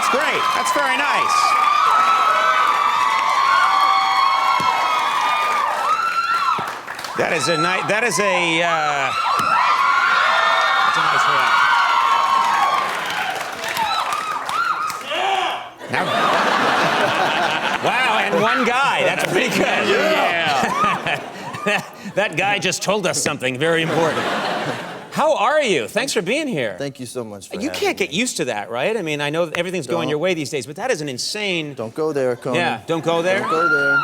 That's great. That's very nice. That is a nice. That's a nice reaction. Now, wow, and one guy. That's pretty good. Yeah. That guy just told us something very important. How are you? Thanks for being here. Thank you so much for You can't get used to that, right? I mean, I know everything's going your way these days, but that is an insane... Don't go there, Conan. Yeah, don't go there? Don't go there.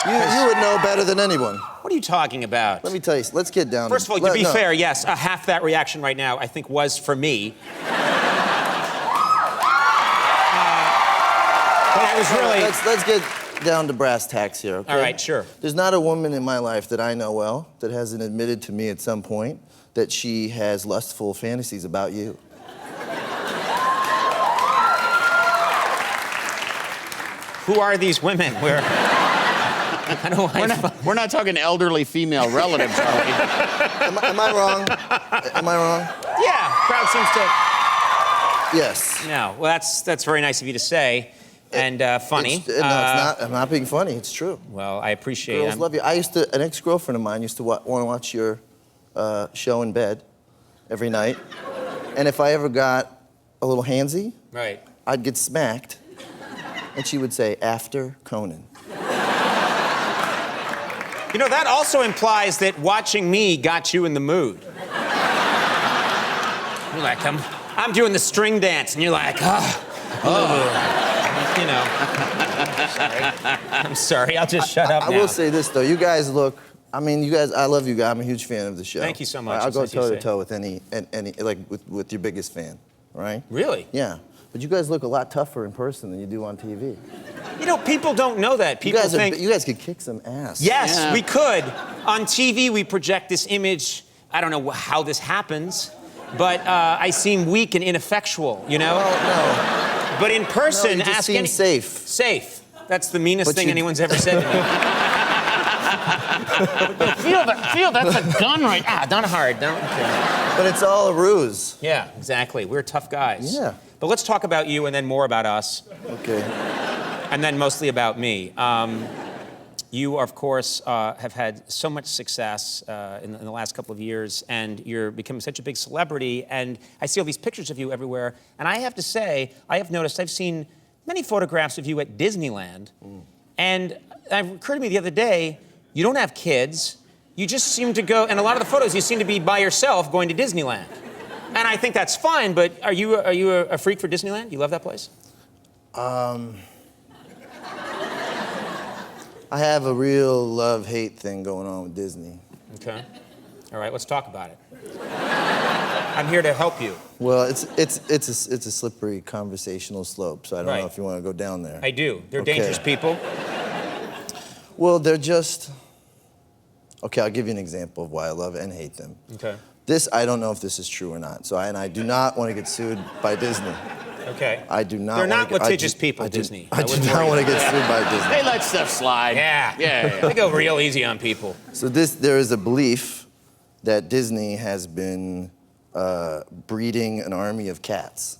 You would know better than anyone. What are you talking about? Let me tell you, let's get down First of all, to be fair, yes, half that reaction right now, I think, was for me. But I was really... Let's get down to brass tacks here, okay? All right, sure. There's not a woman in my life that I know well that hasn't admitted to me at some point that she has lustful fantasies about you. Who are these women? We're not talking elderly female relatives, are we? Am I wrong? Am I wrong? Yeah, crowd seems to... Yes. No, well, that's very nice of you to say, and funny. No, it's not. I'm not being funny. It's true. Well, I appreciate it. Girls love you. An ex-girlfriend of mine used to want to watch your show in bed every night, and if I ever got a little handsy, right, I'd get smacked, and she would say, "After Conan." You know, that also implies that watching me got you in the mood. You're like, I'm doing the string dance, and you're like, you know. I'm sorry, I'll just shut up now. I will say this, though. You guys look, I love you guys. I'm a huge fan of the show. Thank you so much. I'll go toe-to-toe with any with your biggest fan, right? Really? Yeah. But you guys look a lot tougher in person than you do on TV. You know, people don't know that. People think... You guys could kick some ass. Yes, yeah. we could. On TV, we project this image. I don't know how this happens, but I seem weak and ineffectual, you know? Well, no. But in person, no, you just ask seem safe. Safe. That's the meanest thing anyone's ever said to me. Feel that's a gun right now. Not hard. Don't. But it's all a ruse. Yeah, exactly. We're tough guys. Yeah. But let's talk about you and then more about us. Okay. And then mostly about me. You, of course, have had so much success in the last couple of years, and you're becoming such a big celebrity, and I see all these pictures of you everywhere, and I have to say, I've seen many photographs of you at Disneyland, and it occurred to me the other day, you don't have kids, you just seem to go, and a lot of the photos, you seem to be by yourself going to Disneyland. And I think that's fine, but are you a freak for Disneyland? You love that place? I have a real love-hate thing going on with Disney. Okay. All right, let's talk about it. I'm here to help you. Well, it's a slippery conversational slope, so I don't know if you want to go down there. I do. They're dangerous people. Well, they're just... Okay, I'll give you an example of why I love and hate them. Okay. I don't know if this is true or not, so I do not want to get sued by Disney. Okay. I do not. They're not litigious people, Disney. I do not want to get sued by Disney. They let stuff slide. Yeah. They go real easy on people. So there is a belief that Disney has been breeding an army of cats.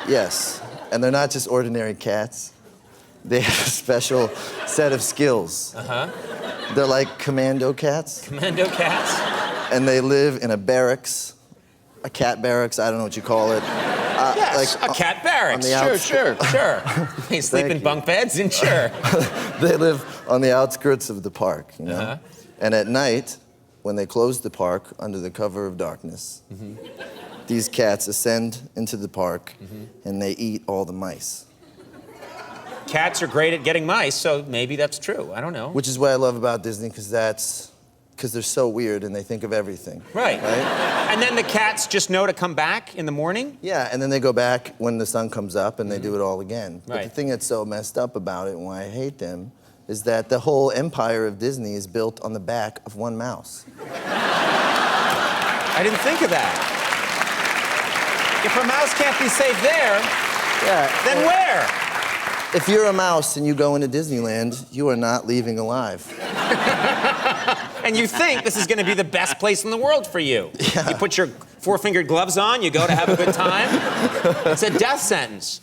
Yes, and they're not just ordinary cats. They have a special set of skills. They're like commando cats. Commando cats? And they live in a barracks, a cat barracks, I don't know what you call it. Yes, a cat barracks. Sure. They sleep in bunk beds, and sure. They live on the outskirts of the park, you know? And at night, when they close the park under the cover of darkness, these cats ascend into the park and they eat all the mice. Cats are great at getting mice, so maybe that's true. I don't know. Which is what I love about Disney, because they're so weird and they think of everything. Right? And then the cats just know to come back in the morning? Yeah, and then they go back when the sun comes up and they do it all again. But the thing that's so messed up about it and why I hate them is that the whole empire of Disney is built on the back of one mouse. I didn't think of that. If a mouse can't be safe there, then where? If you're a mouse and you go into Disneyland, you are not leaving alive. And you think this is going to be the best place in the world for you. You put your four-fingered gloves on, you go to have a good time. It's a death sentence.